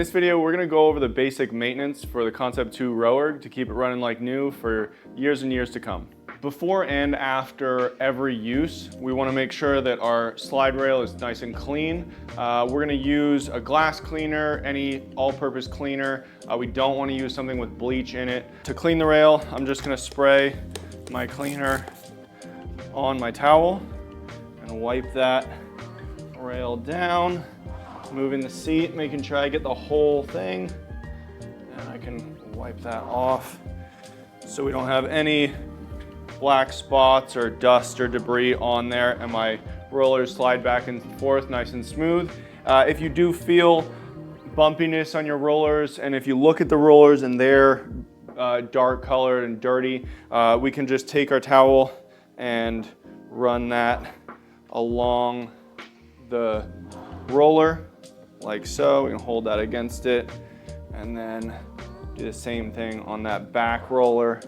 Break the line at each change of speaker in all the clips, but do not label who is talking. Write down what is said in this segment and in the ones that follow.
this video, we're gonna go over the basic maintenance for the Concept2 RowErg to keep it running like new for years and years to come. Before and after every use, we wanna make sure that our slide rail is nice and clean. We're gonna use a glass cleaner, any all-purpose cleaner. We don't wanna use something with bleach in it. To clean the rail, I'm just gonna spray my cleaner on my towel and wipe that rail down. Moving the seat, making sure I get the whole thing. And I can wipe that off so we don't have any black spots or dust or debris on there, and my rollers slide back and forth nice and smooth. If you do feel bumpiness on your rollers, and if you look at the rollers and they're dark colored and dirty, we can just take our towel and run that along the roller like so. We can hold that against it and then do the same thing on that back roller.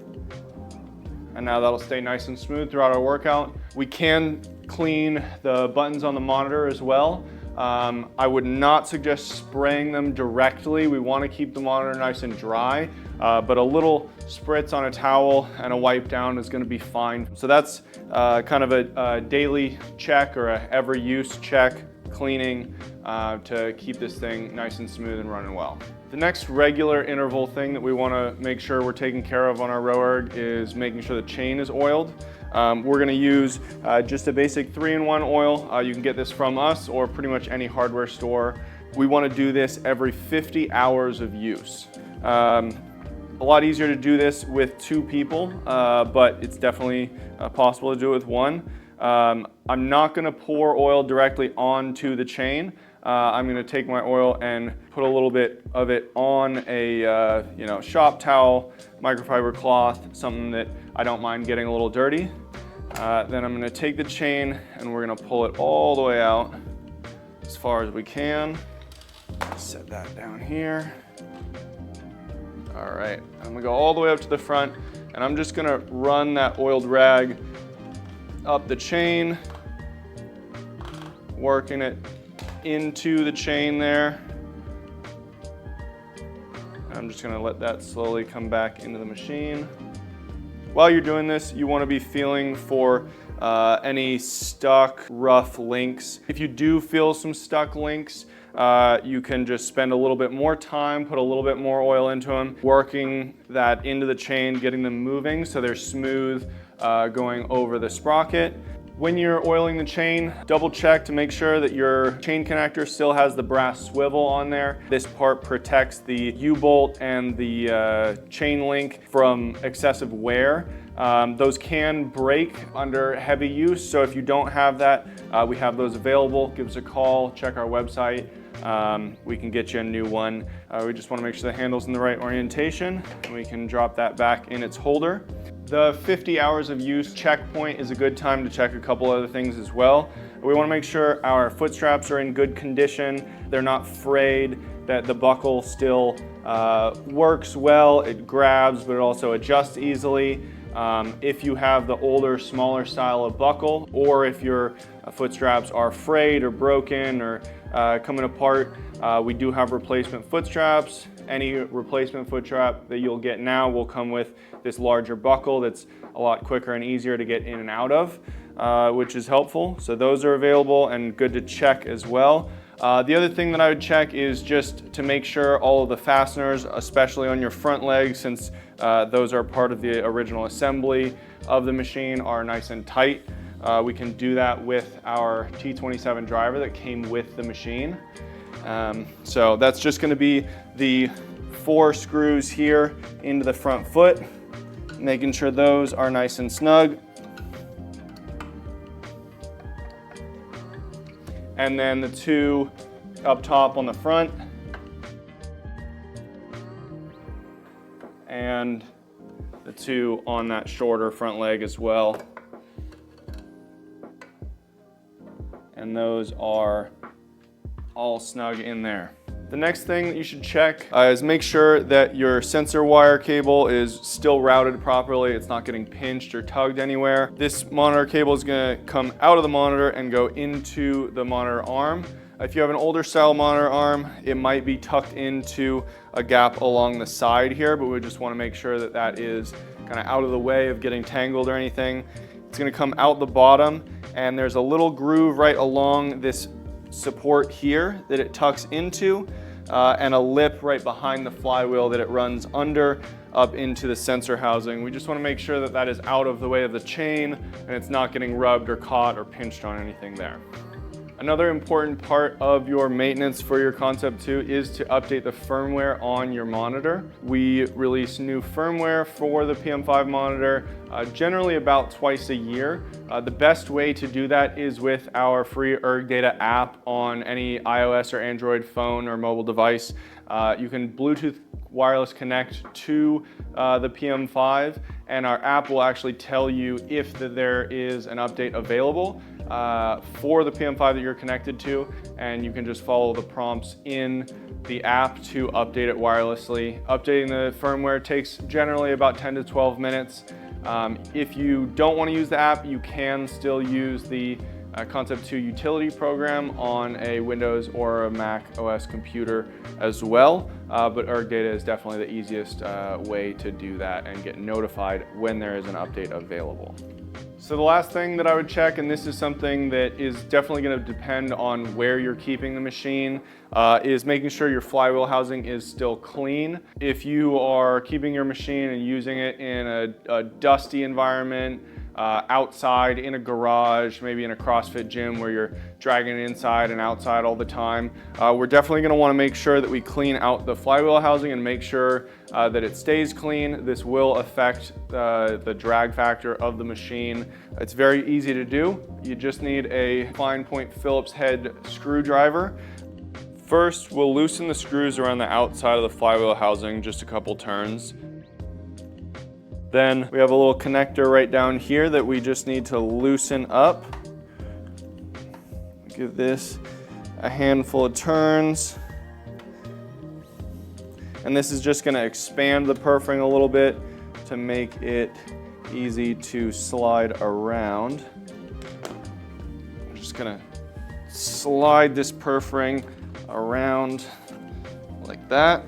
And now that'll stay nice and smooth throughout our workout. We can clean the buttons on the monitor as well. I would not suggest spraying them directly. We want to keep the monitor nice and dry, but a little spritz on a towel and a wipe down is going to be fine. So that's kind of a daily check or a every use check, cleaning to keep this thing nice and smooth and running well. The next regular interval thing that we want to make sure we're taking care of on our RowErg is making sure the chain is oiled. We're going to use just a basic 3-in-1 oil. You can get this from us or pretty much any hardware store. We want to do this every 50 hours of use. A lot easier to do this with 2 people, but it's definitely possible to do it with 1. I'm not going to pour oil directly onto the chain. I'm going to take my oil and put a little bit of it on a shop towel, microfiber cloth, something that I don't mind getting a little dirty. Then I'm going to take the chain and we're going to pull it all the way out as far as we can. Set that down here. All right, I'm going to go all the way up to the front, and I'm just going to run that oiled rag up the chain, working it into the chain there. I'm just going to let that slowly come back into the machine. While you're doing this, you want to be feeling for any stuck, rough links. If you do feel some stuck links, you can just spend a little bit more time, put a little bit more oil into them, working that into the chain, getting them moving so they're smooth going over the sprocket. When you're oiling the chain, double check to make sure that your chain connector still has the brass swivel on there. This part protects the U-bolt and the chain link from excessive wear. Those can break under heavy use, so if you don't have that, we have those available. Give us a call, check our website. We can get you a new one. We just want to make sure the handle's in the right orientation, and we can drop that back in its holder. The 50 hours of use checkpoint is a good time to check a couple other things as well. We want to make sure our foot straps are in good condition, they're not frayed, that the buckle still works well, it grabs, but it also adjusts easily. If you have the older, smaller style of buckle, or if your foot straps are frayed or broken or coming apart, we do have replacement foot straps. Any replacement foot strap that you'll get now will come with this larger buckle that's a lot quicker and easier to get in and out of, which is helpful. So those are available and good to check as well. The other thing that I would check is just to make sure all of the fasteners, especially on your front legs, since those are part of the original assembly of the machine, are nice and tight. We can do that with our T27 driver that came with the machine. So that's just going to be the 4 screws here into the front foot, making sure those are nice and snug. And then the 2 up top on the front. And the 2 on that shorter front leg as well. And those are all snug in there. The next thing that you should check is make sure that your sensor wire cable is still routed properly. It's not getting pinched or tugged anywhere. This monitor cable is going to come out of the monitor and go into the monitor arm. If you have an older style monitor arm, it might be tucked into a gap along the side here, but we just want to make sure that that is kind of out of the way of getting tangled or anything. It's going to come out the bottom, and there's a little groove right along this support here that it tucks into, and a lip right behind the flywheel that it runs under up into the sensor housing. We just want to make sure that that is out of the way of the chain and it's not getting rubbed or caught or pinched on anything there. Another important part of your maintenance for your Concept2 is to update the firmware on your monitor. We release new firmware for the PM5 monitor generally about twice a year. The best way to do that is with our free ErgData app on any iOS or Android phone or mobile device. You can Bluetooth wireless connect to the PM5, and our app will actually tell you if there is an update available for the PM5 that you're connected to, and you can just follow the prompts in the app to update it wirelessly. Updating the firmware takes generally about 10 to 12 minutes. If you don't want to use the app, you can still use the Concept2 utility program on a Windows or a Mac OS computer as well, but ErgData is definitely the easiest way to do that and get notified when there is an update available. So the last thing that I would check, and this is something that is definitely going to depend on where you're keeping the machine, is making sure your flywheel housing is still clean. If you are keeping your machine and using it in a dusty environment, outside, in a garage, maybe in a CrossFit gym where you're dragging it inside and outside all the time, we're definitely going to want to make sure that we clean out the flywheel housing and make sure that it stays clean. This will affect the drag factor of the machine. It's very easy to do. You just need a fine point Phillips head screwdriver. First, we'll loosen the screws around the outside of the flywheel housing just a couple turns. Then we have a little connector right down here that we just need to loosen up. Give this a handful of turns. And this is just going to expand the purfring a little bit to make it easy to slide around. I'm just going to slide this purfring around like that,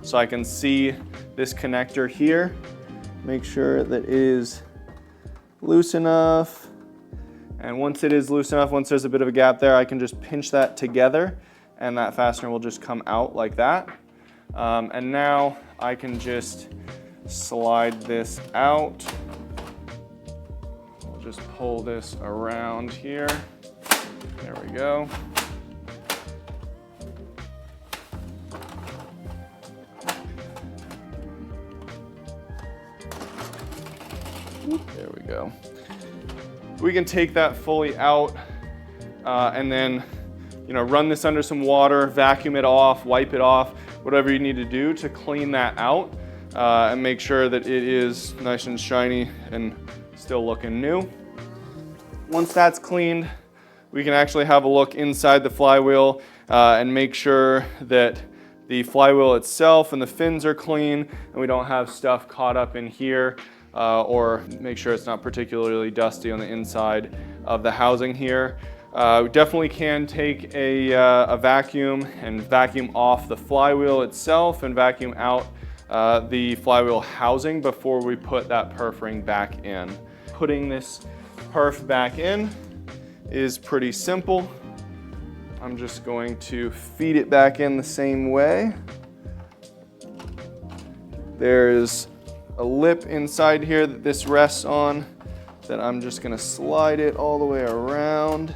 so I can see this connector here. Make sure that it is loose enough. And once it is loose enough, once there's a bit of a gap there, I can just pinch that together and that fastener will just come out like that. And now I can just slide this out. We'll just pull this around here. There we go. There we go. We can take that fully out and then, run this under some water, vacuum it off, wipe it off, whatever you need to do to clean that out and make sure that it is nice and shiny and still looking new. Once that's cleaned, we can actually have a look inside the flywheel and make sure that the flywheel itself and the fins are clean and we don't have stuff caught up in here. Or make sure it's not particularly dusty on the inside of the housing here. We definitely can take a vacuum and vacuum off the flywheel itself and vacuum out the flywheel housing before we put that purfring back in. Putting this perf back in is pretty simple. I'm just going to feed it back in the same way. There's a lip inside here that this rests on that I'm just going to slide it all the way around,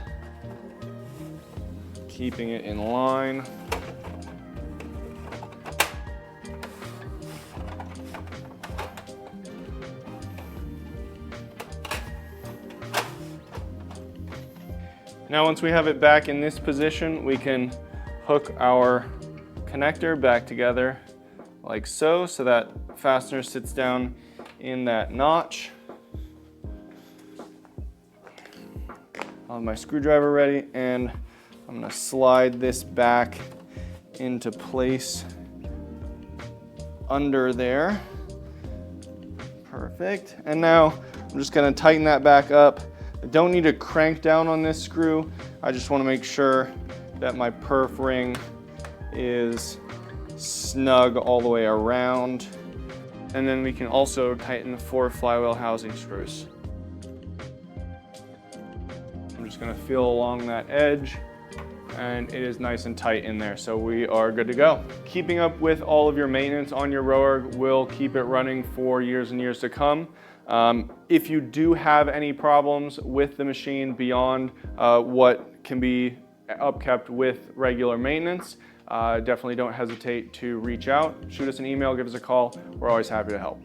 keeping it in line. Now once we have it back in this position, we can hook our connector back together like so that fastener sits down in that notch. I'll have my screwdriver ready, and I'm gonna slide this back into place under there. Perfect. And now I'm just gonna tighten that back up. I don't need to crank down on this screw. I just wanna make sure that my perf ring is snug all the way around. And then we can also tighten the 4 flywheel housing screws. I'm just gonna feel along that edge, and it is nice and tight in there, so we are good to go. Keeping up with all of your maintenance on your RowErg will keep it running for years and years to come. If you do have any problems with the machine beyond what can be upkept with regular maintenance, definitely don't hesitate to reach out, shoot us an email, give us a call. We're always happy to help.